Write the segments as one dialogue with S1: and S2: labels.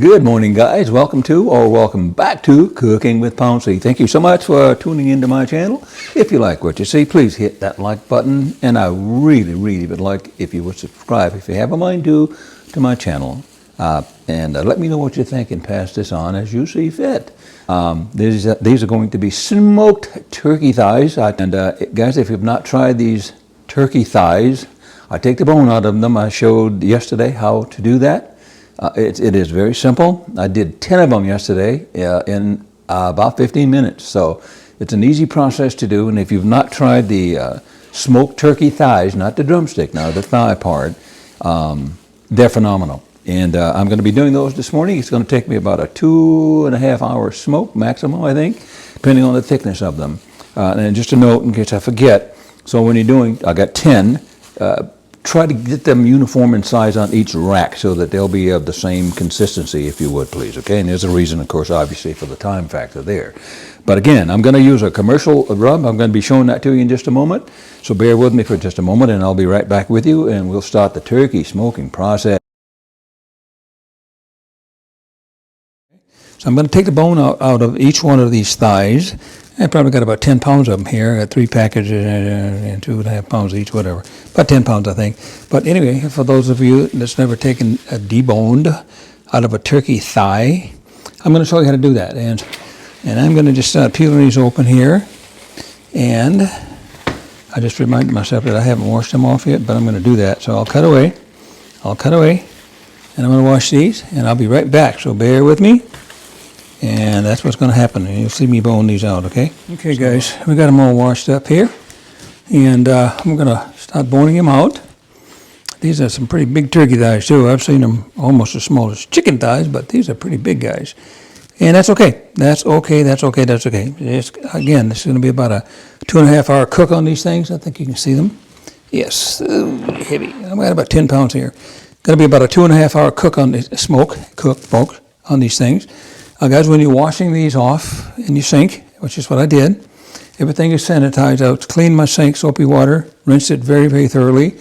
S1: Good morning, guys. Welcome to or welcome back to Cooking with Pouncy. Thank you so much for tuning into my channel. If you like what you see, please hit that like button, and I really would like if you would subscribe if you have a mind to my channel, and let me know what you think and pass this on as you see fit. These are going to be smoked turkey thighs, and guys, if you've not tried these turkey thighs, I take the bone out of them. I showed yesterday how to do that. It is very simple. I did 10 of them yesterday in about 15 minutes. So it's an easy process to do. And if you've not tried the smoked turkey thighs, not the drumstick, now the thigh part, they're phenomenal. And I'm going to be doing those this morning. It's going to take me about a 2.5 hour smoke maximum, I think, depending on the thickness of them. And just a note in case I forget. So when you're doing, I got 10. Try to get them uniform in size on each rack so that they'll be of the same consistency, if you would, please, okay? And there's a reason, of course, obviously, for the time factor there. But again, I'm going to use a commercial rub. I'm going to be showing that to you in just a moment. So bear with me for just a moment, and I'll be right back with you, and we'll start the turkey smoking process. So I'm going to take the bone out of each one of these thighs. I probably got about 10 pounds of them here. I got 3 packages and 2.5 pounds each, whatever. About 10 pounds, I think. But anyway, for those of you that's never taken a deboned out of a turkey thigh, I'm going to show you how to do that. And I'm going to just start peeling these open here. And I just reminded myself that I haven't washed them off yet, but I'm going to do that. So I'll cut away. And I'm going to wash these, and I'll be right back. So bear with me. And that's what's going to happen. You'll see me bone these out, okay? Okay, guys, we got them all washed up here. And I'm going to start boning them out. These are some pretty big turkey thighs, too. I've seen them almost as small as chicken thighs, but these are pretty big guys. And that's okay. That's okay. Again, this is going to be about a 2.5 hour cook on these things. I think you can see them. Yes, heavy. I've got about 10 pounds here. Going to be about a 2.5 hour cook on this smoke on these things. Guys, when you're washing these off in your sink, which is what I did, everything is sanitized. I cleaned my sink, soapy water, rinsed it very thoroughly.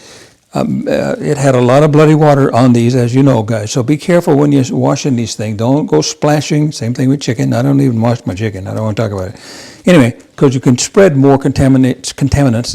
S1: It had a lot of bloody water on these, as you know, guys. So be careful when you're washing these things. Don't go splashing. Same thing with chicken. I don't even wash my chicken. I don't want to talk about it. Anyway, because you can spread more contaminants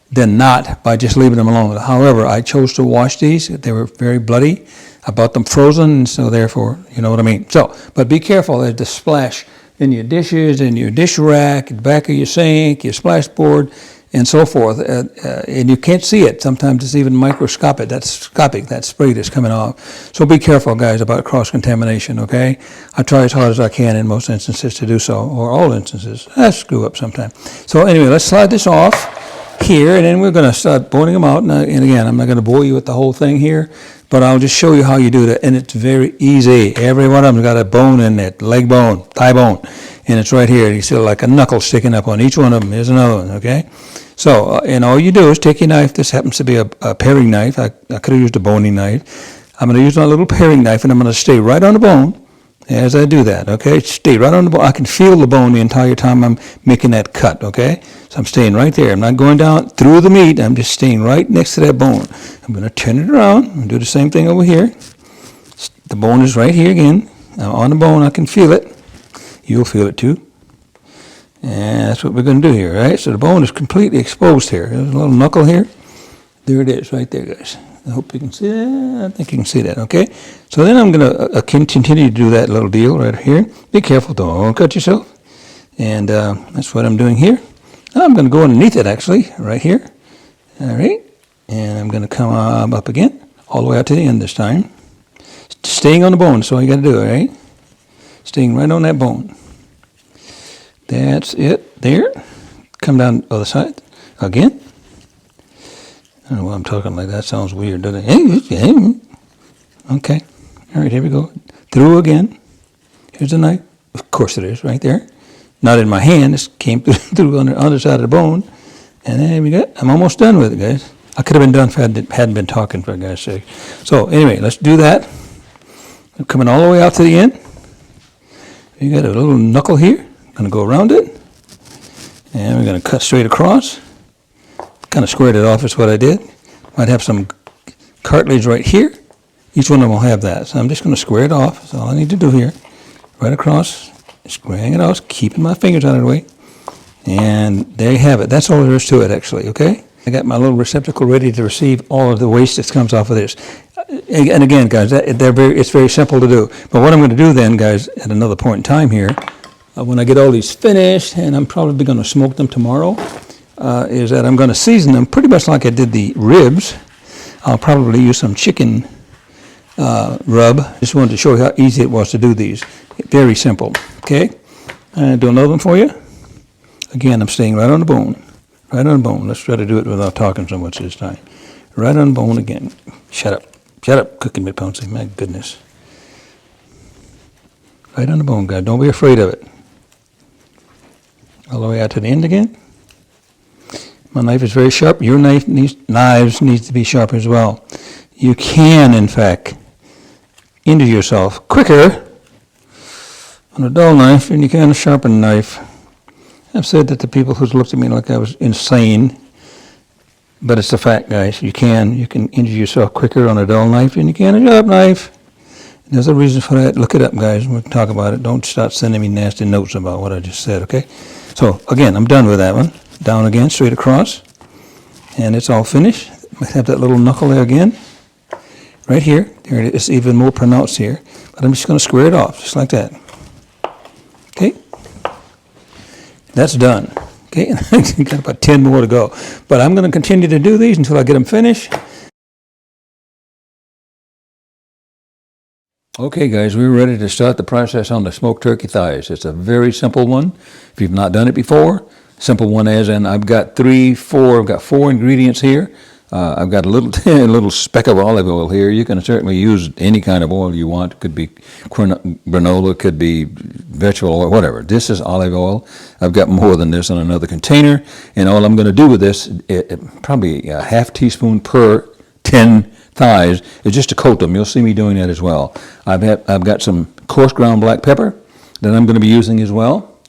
S1: than not by just leaving them alone. However, I chose to wash these. They were very bloody. I bought them frozen, so therefore, you know what I mean. So, but be careful. There's the splash in your dishes, in your dish rack, the back of your sink, your splash board, and so forth. And you can't see it. Sometimes it's even microscopic. That spray that's coming off. So be careful, guys, about cross-contamination, okay? I try as hard as I can in most instances to do so, or all instances. I screw up sometimes. So anyway, let's slide this off here, and then we're going to start boning them out. And again, I'm not going to bore you with the whole thing here, but I'll just show you how you do that, and it's very easy. Every one of them's got a bone in it, leg bone, thigh bone, and it's right here. You see like a knuckle sticking up on each one of them. Here's another one, okay? So, and all you do is take your knife. This happens to be a paring knife. I could have used a boning knife. I'm going to use my little paring knife, and I'm going to stay right on the bone as I do that, okay? Stay right on the bone. I can feel the bone the entire time I'm making that cut, okay? So I'm staying right there. I'm not going down through the meat. I'm just staying right next to that bone. I'm going to turn it around and do the same thing over here. The bone is right here again. I'm on the bone. I can feel it. You'll feel it too. And that's what we're going to do here, right? So the bone is completely exposed here. There's a little knuckle here. There it is right there, guys. I hope you can see that. I think you can see that, okay? So then I'm going to continue to do that little deal right here. Be careful, don't cut yourself. And that's what I'm doing here. I'm going to go underneath it, actually, right here. All right. And I'm going to come up again, all the way out to the end this time. Staying on the bone, that's all you got to do, all right? Staying right on that bone. That's it there. Come down the other side again. I don't know why I'm talking like that. Sounds weird, doesn't it? Okay. All right, here we go. Through again. Here's the knife. Of course it is, right there. Not in my hand. This came through on the other side of the bone. And there we go. I'm almost done with it, guys. I could have been done if I hadn't been talking, for God's sake. So anyway, let's do that. I'm coming all the way out to the end. We got a little knuckle here. I'm going to go around it. And we're going to cut straight across. Kind of squared it off is what I did. Might have some cartilage right here. Each one of them will have that. So I'm just going to square it off. That's all I need to do here. Right across, squaring it out, keeping my fingers out of the way. And there you have it. That's all there is to it, actually, okay? I got my little receptacle ready to receive all of the waste that comes off of this. And again, guys, it's very simple to do. But what I'm going to do then, guys, at another point in time here, when I get all these finished, and I'm probably going to smoke them tomorrow, is that I'm going to season them pretty much like I did the ribs. I'll probably use some chicken rub. Just wanted to show you how easy it was to do these. Very simple, okay? Do another one for you. Again, I'm staying right on the bone. Right on the bone. Let's try to do it without talking so much this time. Right on the bone again. Shut up. Shut up, Cooking with Pouncy. My goodness. Right on the bone, guys. Don't be afraid of it. All the way out to the end again. My knife is very sharp. Your knives needs to be sharp as well. You can, in fact, injure yourself quicker on a dull knife than you can a sharpened knife. I've said that to people who's looked at me like I was insane, but it's a fact, guys. You can injure yourself quicker on a dull knife than you can a sharp knife. And there's a reason for that. Look it up, guys. We'll talk about it. Don't start sending me nasty notes about what I just said, okay? So, again, I'm done with that one. Down again, straight across. And it's all finished. I have that little knuckle there again. Right here. There it is. It's even more pronounced here. But I'm just going to square it off, just like that. Okay? That's done. Okay? And I've got about 10 more to go. But I'm going to continue to do these until I get them finished. Okay, guys, we're ready to start the process on the smoked turkey thighs. It's a very simple one. If you've not done it before, simple one as in I've got four ingredients here. I've got a little speck of olive oil here. You can certainly use any kind of oil you want. It could be granola, could be vegetable oil, whatever. This is olive oil. I've got more than this in another container. And all I'm going to do with this, probably a half teaspoon per 10 thighs, is just to coat them. You'll see me doing that as well. I've got some coarse ground black pepper that I'm going to be using as well.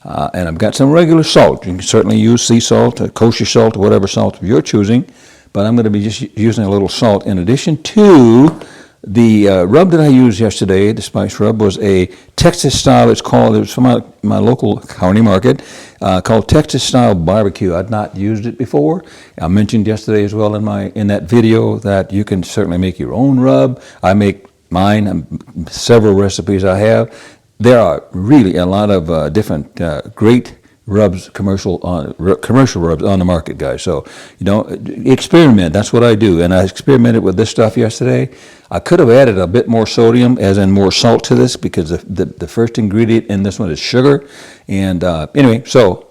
S1: And I've got some regular salt. You can certainly use sea salt, kosher salt, or whatever salt you're choosing. But I'm going to be just using a little salt in addition to the rub that I used yesterday. The spice rub was a Texas style. It was from my local county market, called Texas style barbecue. I'd not used it before. I mentioned yesterday as well in that video that you can certainly make your own rub. I make mine. Several recipes I have. There are really a lot of different great rubs, commercial rubs on the market, guys. So, experiment. That's what I do. And I experimented with this stuff yesterday. I could have added a bit more sodium, as in more salt to this, because the first ingredient in this one is sugar. And anyway, so,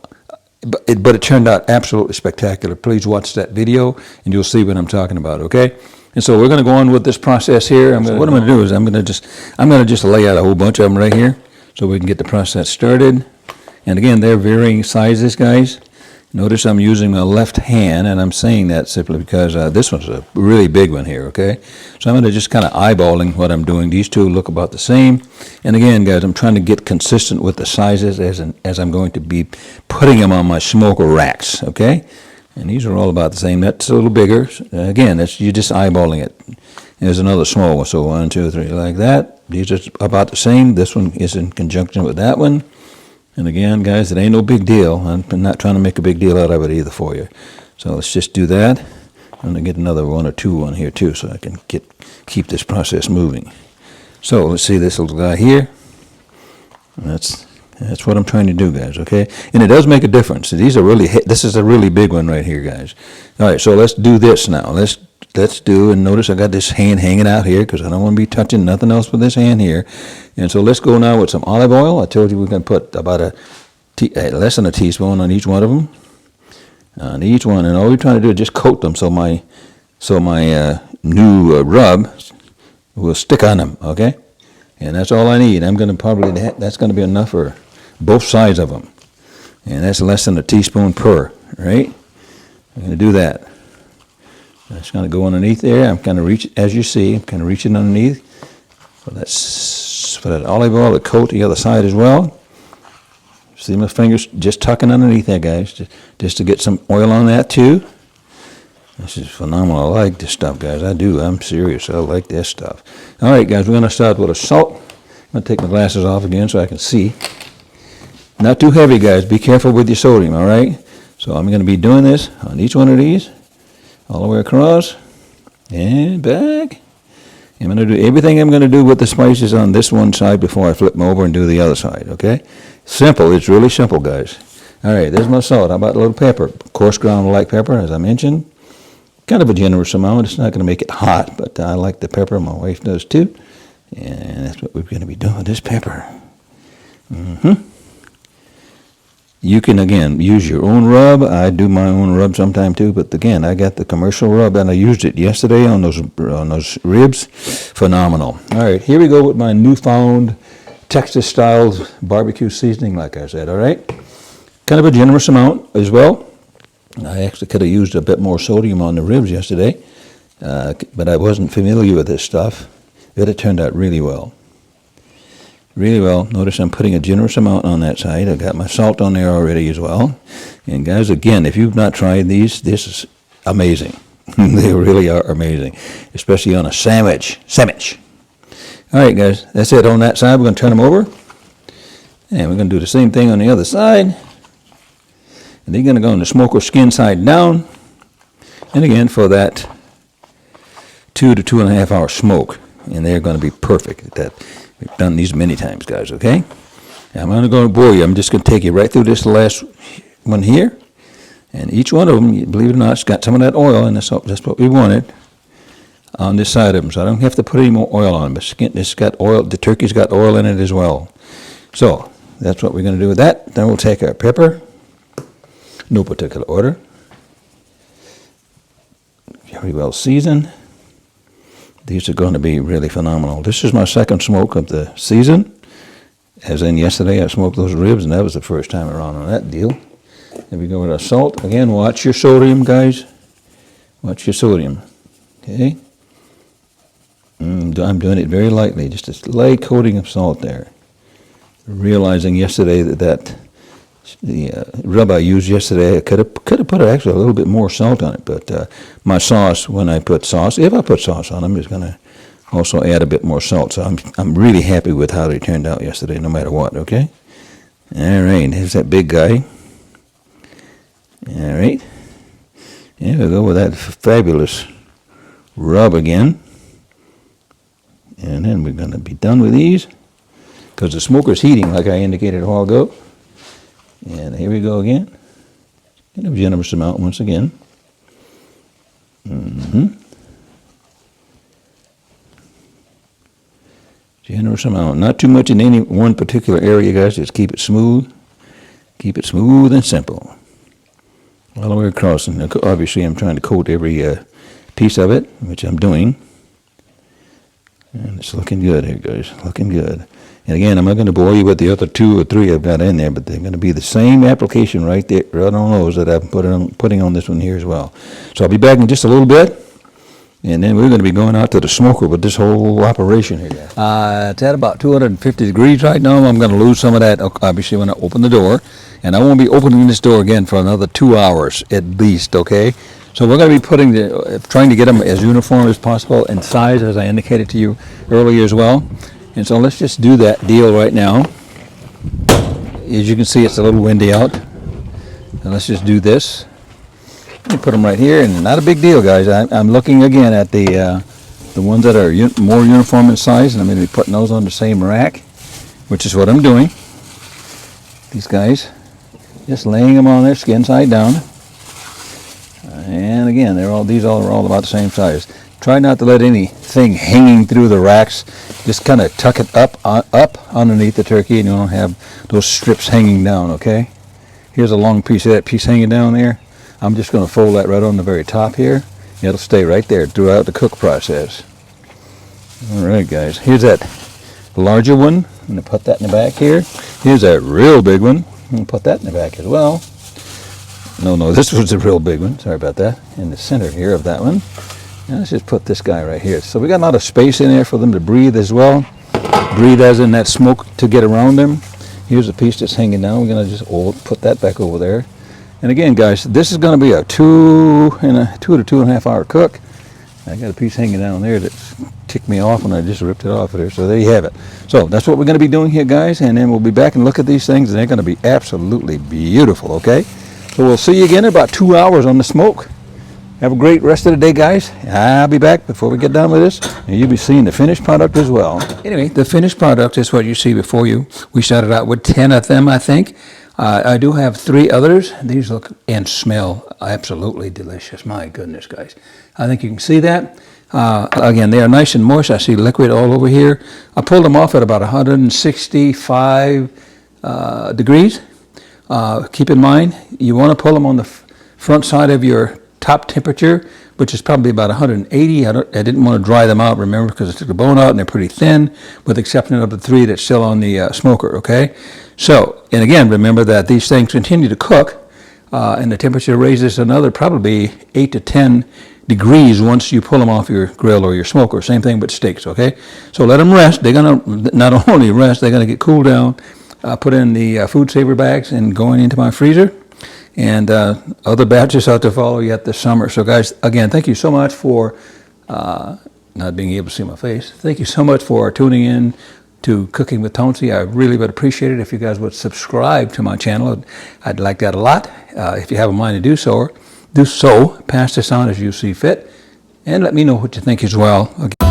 S1: but it turned out absolutely spectacular. Please watch that video, and you'll see what I'm talking about, okay? And so we're going to go on with this process here. What I'm going to do is I'm going to just lay out a whole bunch of them right here so we can get the process started. And again, they're varying sizes, guys. Notice I'm using my left hand, and I'm saying that simply because this one's a really big one here, okay? So I'm going to just kind of eyeballing what I'm doing. These two look about the same. And again, guys, I'm trying to get consistent with the sizes as I'm going to be putting them on my smoker racks, okay? And these are all about the same. That's a little bigger. Again, you're just eyeballing it. There's another small one. So 1, 2, 3, like that. These are about the same. This one is in conjunction with that one. And again, guys, it ain't no big deal. I'm not trying to make a big deal out of it either for you. So let's just do that. I'm going to get another 1 or 2 on here too, so I can keep this process moving. So let's see this little guy here. That's what I'm trying to do, guys, okay? And it does make a difference. This is a really big one right here, guys. All right, so let's do this now. Let's do, and notice I got this hand hanging out here because I don't want to be touching nothing else with this hand here. And so let's go now with some olive oil. I told you we're going to put about less than a teaspoon on each one of them. On each one, and all we're trying to do is just coat them so my new rub will stick on them, okay? And that's all I need. That's going to be enough for both sides of them. And that's less than a teaspoon per, right? I'm going to do that. That's going to go underneath there. I'm kind of as you see, I'm kind of reaching underneath. For that olive oil to coat the other side as well. See my fingers just tucking underneath there, guys, just to get some oil on that too. This is phenomenal. I like this stuff, guys. I do. I'm serious. I like this stuff. All right, guys, we're going to start with a salt. I'm going to take my glasses off again so I can see. Not too heavy, guys. Be careful with your sodium, all right? So I'm going to be doing this on each one of these, all the way across and back. I'm going to do everything I'm going to do with the spices on this one side before I flip them over and do the other side, okay? Simple. It's really simple, guys. All right, there's my salt. How about a little pepper? Coarse ground black pepper, as I mentioned. Kind of a generous amount. It's not going to make it hot, but I like the pepper. My wife does too. And that's what we're going to be doing with this pepper. You can, again, use your own rub. I do my own rub sometime too, but again, I got the commercial rub and I used it yesterday on those ribs. Phenomenal. All right, here we go with my newfound Texas-style barbecue seasoning, like I said, all right? Kind of a generous amount as well. I actually could have used a bit more sodium on the ribs yesterday, but I wasn't familiar with this stuff. It turned out really well. Really well. Notice I'm putting a generous amount on that side. I got my salt on there already as well. And guys, again, if you've not tried these, this is amazing. They really are amazing, especially on a sandwich. All right, guys, that's it on that side. We're going to turn them over. And we're going to do the same thing on the other side. And they're going to go on the smoker skin side down. And again, for that 2 to 2.5 hour smoke. And they're going to be perfect. We've done these many times, guys, okay? Now, I'm going to go and bore you. I'm just going to take you right through this last one here. And each one of them, believe it or not, it's got some of that oil, and that's what we wanted on this side of them. So I don't have to put any more oil on them. But it's got oil. The turkey's got oil in it as well. So that's what we're going to do with that. Then we'll take our pepper. No particular order. Very well seasoned. These are going to be really phenomenal. This is my second smoke of the season. As in yesterday, I smoked those ribs, and that was the first time around on that deal. There we go with our salt. Again, watch your sodium, guys. Watch your sodium. Okay? I'm doing it very lightly, just a light coating of salt there. Realizing yesterday that the rub I used yesterday, I could have put actually a little bit more salt on it, but my sauce, when I put sauce, if I put sauce on them, is going to also add a bit more salt. So I'm really happy with how they turned out yesterday, no matter what. Okay. All right, here's that big guy. All right, here we go with that fabulous rub again, and then we're going to be done with these because the smoker's heating, like I indicated a while ago. And here we go again. And a generous amount once again. Generous amount. Not too much in any one particular area, guys. Just keep it smooth. Keep it smooth and simple. All the way across. And obviously, I'm trying to coat every piece of it, which I'm doing. And it's looking good here, guys. Looking good. And again, I'm not going to bore you with the other 2 or 3 I've got in there, but they're going to be the same application right there, right on those that I'm putting on this one here as well. So I'll be back in just a little bit, and then we're going to be going out to the smoker with this whole operation here. It's at about 250 degrees right now. I'm going to lose some of that, obviously, when I open the door. And I won't be opening this door again for another 2 hours at least, okay? So we're going to be trying to get them as uniform as possible in size, as I indicated to you earlier as well. And so let's just do that deal right now. As you can see, it's a little windy out. And let's just do this. Let me put them right here, and not a big deal, guys. I'm looking again at the ones that are more uniform in size, and I'm going to be putting those on the same rack, which is what I'm doing. These guys, just laying them on their skin side down. And again, these all are all about the same size. Try not to let anything hanging through the racks. Just kind of tuck it up underneath the turkey, and you don't have those strips hanging down, okay? Here's a long piece of that piece hanging down there. I'm just going to fold that right on the very top here. It'll stay right there throughout the cook process. All right, guys. Here's that larger one. I'm going to put that in the back here. Here's that real big one. I'm going to put that in the back as well. No, this was a real big one. Sorry about that. In the center here of that one. Now let's just put this guy right here. So we got a lot of space in there for them to breathe as well. Breathe as in that smoke to get around them. Here's a piece that's hanging down. We're going to just put that back over there. And again, guys, this is going to be a 2 to 2.5 hour cook. I got a piece hanging down there that ticked me off when I just ripped it off of there. So there you have it. So that's what we're going to be doing here, guys. And then we'll be back and look at these things, and they're going to be absolutely beautiful, okay? So we'll see you again in about 2 hours on the smoke. Have a great rest of the day, guys. I'll be back before we get done with this, and you'll be seeing the finished product as well. Anyway, the finished product is what you see before you. We started out with 10 of them, I think. I do have 3 others. These look and smell absolutely delicious. My goodness, guys. I think you can see that. Again, they are nice and moist. I see liquid all over here. I pulled them off at about 165 degrees. Keep in mind, you want to pull them on the front side of your top temperature, which is probably about 180. I didn't want to dry them out, remember, because I took the bone out and they're pretty thin, with the exception of the 3 that's still on the smoker, okay? So, and again, remember that these things continue to cook, and the temperature raises another probably 8 to 10 degrees once you pull them off your grill or your smoker. Same thing with steaks, okay? So let them rest. They're going to not only rest, they're going to get cooled down, put in the food saver bags and going into my freezer. And other batches out to follow yet this summer. So guys, again, thank you so much for not being able to see my face. Thank you so much for tuning in to Cooking with Pouncy. I really would appreciate it if you guys would subscribe to my channel. I'd like that a lot. If you have a mind to do so, pass this on as you see fit, and let me know what you think as well. Okay.